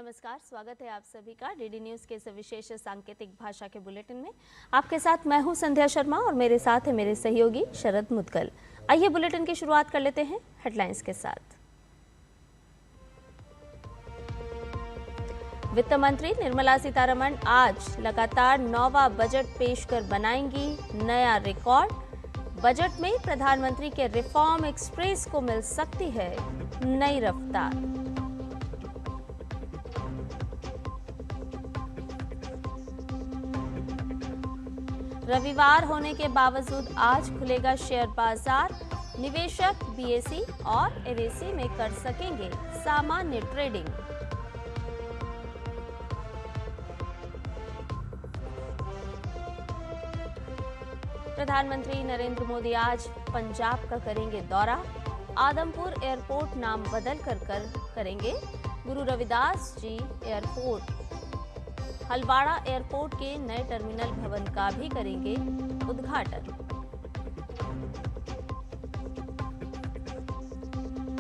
नमस्कार, स्वागत है आप सभी का डीडी न्यूज के इस विशेष सांकेतिक भाषा के बुलेटिन में। आपके साथ मैं हूं संध्या शर्मा और मेरे साथ है मेरे सहयोगी शरद मुदगल। आइए बुलेटिन की शुरुआत कर लेते हैं हेडलाइंस के साथ। वित्त मंत्री निर्मला सीतारमण आज लगातार 9वां बजट पेश कर बनाएंगी नया रिकॉर्ड। बजट में प्रधानमंत्री के रिफॉर्म एक्सप्रेस को मिल सकती है नई रफ्तार। रविवार होने के बावजूद आज खुलेगा शेयर बाजार। निवेशक बीएसई और एनएसई में कर सकेंगे सामान्य ट्रेडिंग। प्रधानमंत्री नरेंद्र मोदी आज पंजाब का करेंगे दौरा। आदमपुर एयरपोर्ट नाम बदल कर करेंगे गुरु रविदास जी एयरपोर्ट। हलवाड़ा एयरपोर्ट के नए टर्मिनल भवन का भी करेंगे उद्घाटन।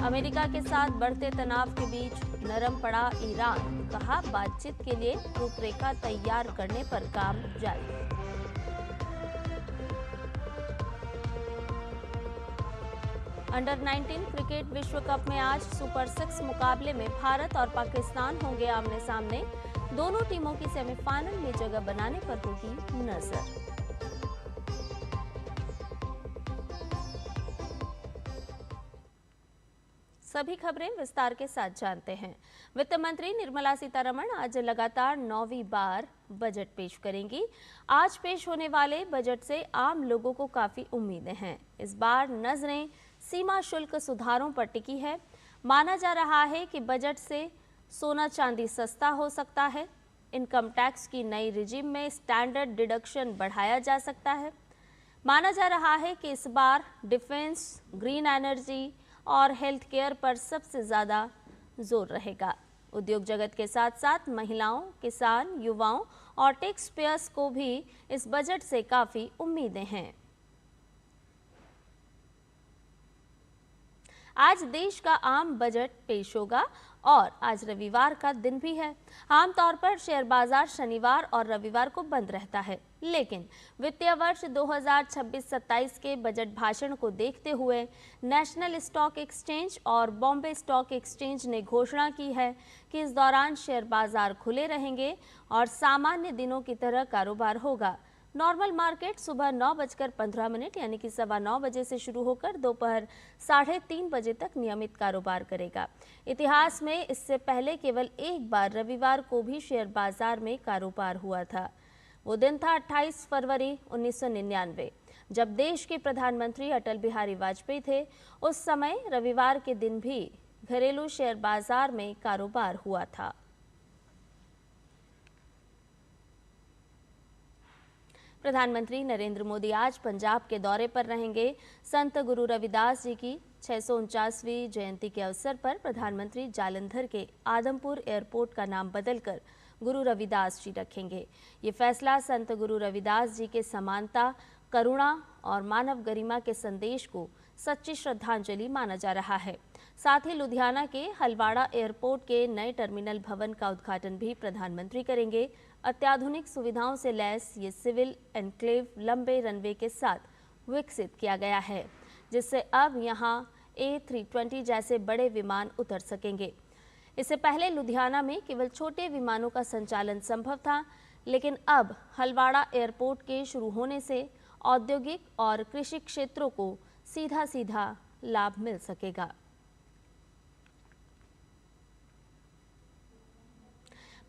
अमेरिका के साथ बढ़ते तनाव के बीच नरम पड़ा ईरान। कहा बातचीत के लिए रूपरेखा तैयार करने पर काम जारी। अंडर 19 क्रिकेट विश्व कप में आज सुपर 6 मुकाबले में भारत और पाकिस्तान होंगे आमने सामने। दोनों टीमों की सेमीफाइनल में जगह बनाने पर होगी नजर। सभी खबरें विस्तार के साथ जानते हैं। वित्त मंत्री निर्मला सीतारमण आज लगातार 9वीं बार बजट पेश करेंगी। आज पेश होने वाले बजट से आम लोगों को काफी उम्मीदें हैं। इस बार नजरें सीमा शुल्क सुधारों पर टिकी है। माना जा रहा है कि बजट से सोना चांदी सस्ता हो सकता है। इनकम टैक्स की नई रिजिम में स्टैंडर्ड डिडक्शन बढ़ाया जा सकता है। माना जा रहा है कि इस बार डिफेंस, ग्रीन एनर्जी और हेल्थ केयर पर सबसे ज़्यादा जोर रहेगा। उद्योग जगत के साथ साथ महिलाओं, किसान, युवाओं और टैक्स पेयर्स को भी इस बजट से काफ़ी उम्मीदें हैं। आज देश का आम बजट पेश होगा और आज रविवार का दिन भी है। आमतौर पर शेयर बाजार शनिवार और रविवार को बंद रहता है, लेकिन वित्तीय वर्ष 2026-27 के बजट भाषण को देखते हुए नेशनल स्टॉक एक्सचेंज और बॉम्बे स्टॉक एक्सचेंज ने घोषणा की है कि इस दौरान शेयर बाजार खुले रहेंगे और सामान्य दिनों की तरह कारोबार होगा। नॉर्मल मार्केट सुबह 9:15 यानी कि 9:15 बजे से शुरू होकर दोपहर 3:30 बजे तक नियमित कारोबार करेगा। इतिहास में इससे पहले केवल एक बार रविवार को भी शेयर बाजार में कारोबार हुआ था। वो दिन था 28 फरवरी 1999, जब देश के प्रधानमंत्री अटल बिहारी वाजपेयी थे। उस समय रविवार के दिन भी घरेलू शेयर बाजार में कारोबार हुआ था। प्रधानमंत्री नरेंद्र मोदी आज पंजाब के दौरे पर रहेंगे। संत गुरु रविदास जी की 649वीं जयंती के अवसर पर प्रधानमंत्री जालंधर के आदमपुर एयरपोर्ट का नाम बदलकर गुरु रविदास जी रखेंगे। ये फैसला संत गुरु रविदास जी के समानता, करुणा और मानव गरिमा के संदेश को सच्ची श्रद्धांजलि माना जा रहा है। साथ ही लुधियाना के हलवाड़ा एयरपोर्ट के नए टर्मिनल भवन का उद्घाटन भी प्रधानमंत्री करेंगे। अत्याधुनिक सुविधाओं से लैस ये सिविल एनक्लेव लंबे रनवे के साथ विकसित किया गया है, जिससे अब यहां A320 जैसे बड़े विमान उतर सकेंगे। इससे पहले लुधियाना में केवल छोटे विमानों का संचालन संभव था, लेकिन अब हलवाड़ा एयरपोर्ट के शुरू होने से औद्योगिक और कृषि क्षेत्रों को सीधा लाभ मिल सकेगा।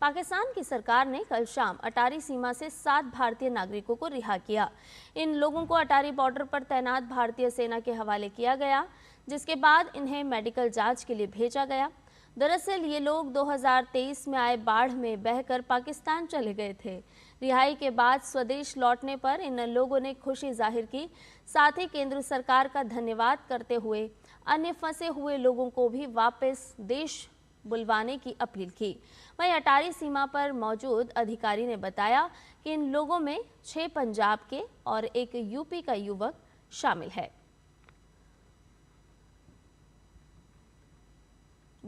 पाकिस्तान की सरकार ने कल शाम अटारी सीमा से 7 भारतीय नागरिकों को रिहा किया। इन लोगों को अटारी बॉर्डर पर तैनात भारतीय सेना के हवाले किया गया, जिसके बाद इन्हें मेडिकल जांच के लिए भेजा गया। दरअसल ये लोग 2023 में आए बाढ़ में बहकर पाकिस्तान चले गए थे। रिहाई के बाद स्वदेश लौटने पर इन लोगों ने खुशी जाहिर की। साथ ही केंद्र सरकार का धन्यवाद करते हुए अन्य फंसे हुए लोगों को भी वापस देश बुलवाने की अपील की। वहीं अटारी सीमा पर मौजूद अधिकारी ने बताया कि इन लोगों में 6 पंजाब के और एक यूपी का युवक शामिल है।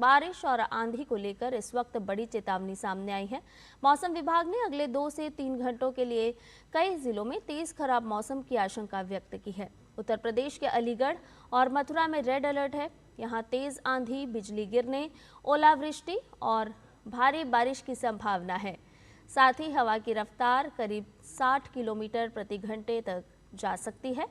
बारिश और आंधी को लेकर इस वक्त बड़ी चेतावनी सामने आई है। मौसम विभाग ने अगले 2 से 3 घंटों के लिए कई जिलों में तेज खराब मौसम की आशंका व्यक्त की है। उत्तर प्रदेश के अलीगढ़ और मथुरा में रेड अलर्ट है। यहाँ तेज आंधी, बिजली गिरने, ओलावृष्टि और भारी बारिश की संभावना है। साथ ही हवा की रफ्तार करीब 60 किलोमीटर प्रति घंटे तक जा सकती है।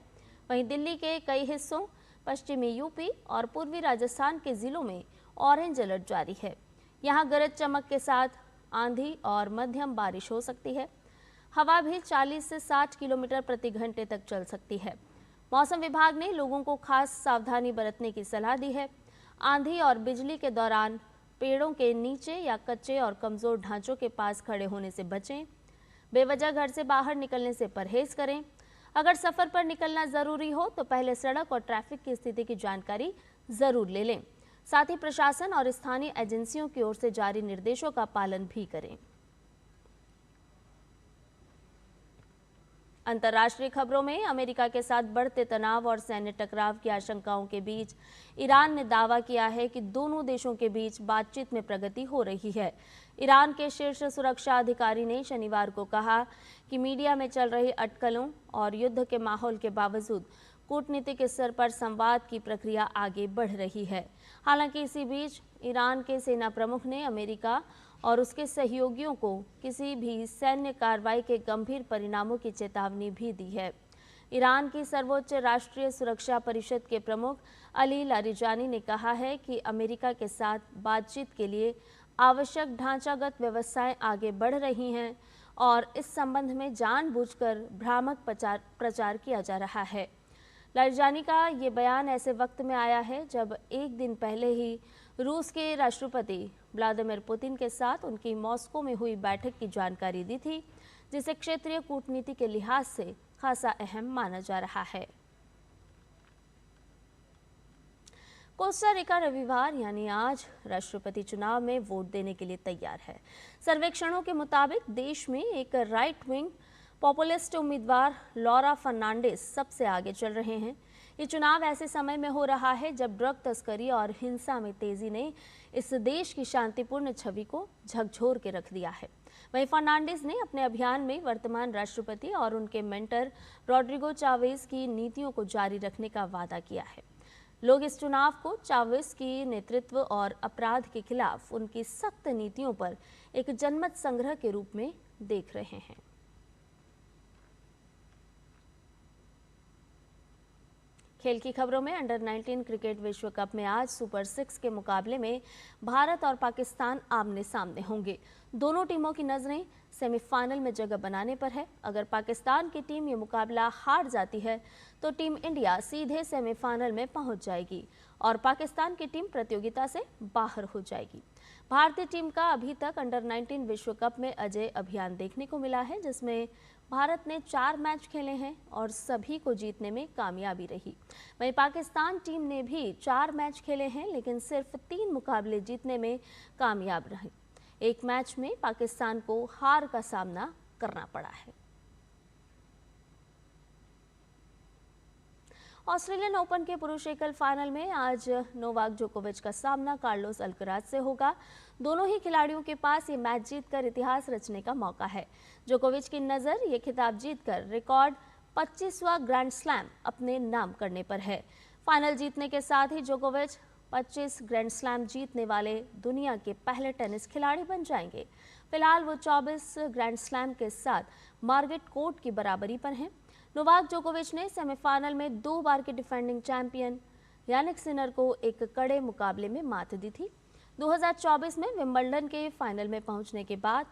वहीं दिल्ली के कई हिस्सों, पश्चिमी यूपी और पूर्वी राजस्थान के जिलों में ऑरेंज अलर्ट जारी है। यहाँ गरज चमक के साथ आंधी और मध्यम बारिश हो सकती है। हवा भी 40 से 60 किलोमीटर प्रति घंटे तक चल सकती है। मौसम विभाग ने लोगों को खास सावधानी बरतने की सलाह दी है। आंधी और बिजली के दौरान पेड़ों के नीचे या कच्चे और कमजोर ढांचों के पास खड़े होने से बचें। बेवजह घर से बाहर निकलने से परहेज करें। अगर सफर पर निकलना जरूरी हो तो पहले सड़क और ट्रैफिक की स्थिति की जानकारी जरूर ले लें। साथ ही प्रशासन और स्थानीय एजेंसियों की ओर से जारी निर्देशों का पालन भी करें। अंतर्राष्ट्रीय खबरों में अमेरिका के साथ बढ़ते तनाव और सैन्य टकराव की आशंकाओं के बीच ईरान ने दावा किया है कि दोनों देशों के बीच बातचीत में प्रगति हो रही है। ईरान के शीर्ष सुरक्षा अधिकारी ने शनिवार को कहा कि मीडिया में चल रही अटकलों और युद्ध के माहौल के बावजूद कूटनीतिक स्तर पर संवाद की प्रक्रिया आगे बढ़ रही है। हालांकि इसी बीच ईरान के सेना प्रमुख ने अमेरिका और उसके सहयोगियों को किसी भी सैन्य कार्रवाई के गंभीर परिणामों की चेतावनी भी दी है। ईरान की सर्वोच्च राष्ट्रीय सुरक्षा परिषद के प्रमुख अली लारिजानी ने कहा है कि अमेरिका के साथ बातचीत के लिए आवश्यक ढांचागत व्यवस्थाएं आगे बढ़ रही हैं और इस संबंध में जानबूझकर भ्रामक प्रचार किया जा रहा है। लारिजानी का ये बयान ऐसे वक्त में आया है जब एक दिन पहले ही रूस के राष्ट्रपति व्लादिमीर पुतिन के साथ उनकी मॉस्को में हुई बैठक की जानकारी दी थी, जिसे क्षेत्रीय कूटनीति के लिहाज से खासा अहम माना जा रहा है। कोस्टा रिका रविवार यानी आज राष्ट्रपति चुनाव में वोट देने के लिए तैयार है। सर्वेक्षणों के मुताबिक देश में एक राइट विंग पॉपुलिस्ट उम्मीदवार लौरा फर्नांडिस सबसे आगे चल रहे हैं। ये चुनाव ऐसे समय में हो रहा है जब ड्रग तस्करी और हिंसा में तेजी ने इस देश की शांतिपूर्ण छवि को झकझोर के रख दिया है। वहीं फर्नांडिस ने अपने अभियान में वर्तमान राष्ट्रपति और उनके मेंटर रोड्रिगो चावेज की नीतियों को जारी रखने का वादा किया है। लोग इस चुनाव को चावेज की नेतृत्व और अपराध के खिलाफ उनकी सख्त नीतियों पर एक जनमत संग्रह के रूप में देख रहे हैं। खेल की खबरों में अंडर 19 क्रिकेट विश्व कप में आज सुपर 6 के मुकाबले में भारत और पाकिस्तान आमने सामने होंगे। दोनों टीमों की नजरें सेमीफाइनल में जगह बनाने पर है। अगर पाकिस्तान की टीम ये मुकाबला हार जाती है तो टीम इंडिया सीधे सेमीफाइनल में पहुंच जाएगी और पाकिस्तान की टीम प्रतियोगिता से बाहर हो जाएगी। भारतीय टीम का अभी तक अंडर 19 विश्व कप में अजय अभियान देखने को मिला है, जिसमें भारत ने 4 मैच खेले हैं और सभी को जीतने में कामयाबी रही। वहीं पाकिस्तान टीम ने भी 4 मैच खेले हैं, लेकिन सिर्फ 3 मुकाबले जीतने में कामयाब रही। एक मैच में पाकिस्तान को हार का सामना करना पड़ा है। ऑस्ट्रेलियन ओपन के पुरुष एकल फाइनल में आज नोवाक जोकोविच का सामना कार्लोस अल्कराज से होगा। दोनों ही खिलाड़ियों के पास ये मैच जीतकर इतिहास रचने का मौका है। जोकोविच की नज़र ये खिताब जीतकर रिकॉर्ड 25वां ग्रैंड स्लैम अपने नाम करने पर है। फाइनल जीतने के साथ ही जोकोविच 25 ग्रैंड स्लैम जीतने वाले दुनिया के पहले टेनिस खिलाड़ी बन जाएंगे। फिलहाल वो 24 ग्रैंड स्लैम के साथ मार्गरेट कोर्ट की बराबरी पर हैं। नोवाक जोकोविच ने सेमीफाइनल में 2 बार के डिफेंडिंग चैंपियन यानिक सिनर को एक कड़े मुकाबले में मात दी थी। 2024 में विंबलडन के फाइनल में पहुंचने के बाद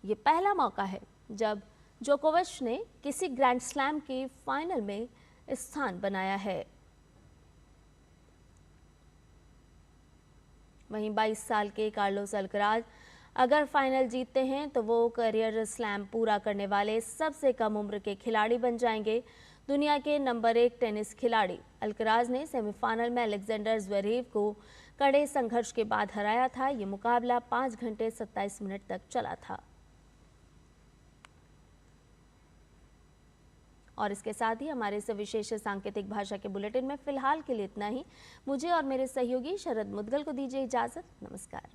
ये पहला मौका है जब जोकोविच ने किसी ग्रैंड स्लैम के फाइनल में स्थान बनाया है। वहीं 22 साल के कार्लोस अल्कराज अगर फाइनल जीतते हैं तो वो करियर स्लैम पूरा करने वाले सबसे कम उम्र के खिलाड़ी बन जाएंगे। दुनिया के नंबर 1 टेनिस खिलाड़ी अल्कराज ने सेमीफाइनल में अलेक्जेंडर ज़्वेरेव को कड़े संघर्ष के बाद हराया था। ये मुकाबला 5 घंटे 27 मिनट तक चला था। और इसके साथ ही हमारे इस विशेष सांकेतिक भाषा के बुलेटिन में फिलहाल के लिए इतना ही। मुझे और मेरे सहयोगी शरद मुदगल को दीजिए इजाजत। नमस्कार।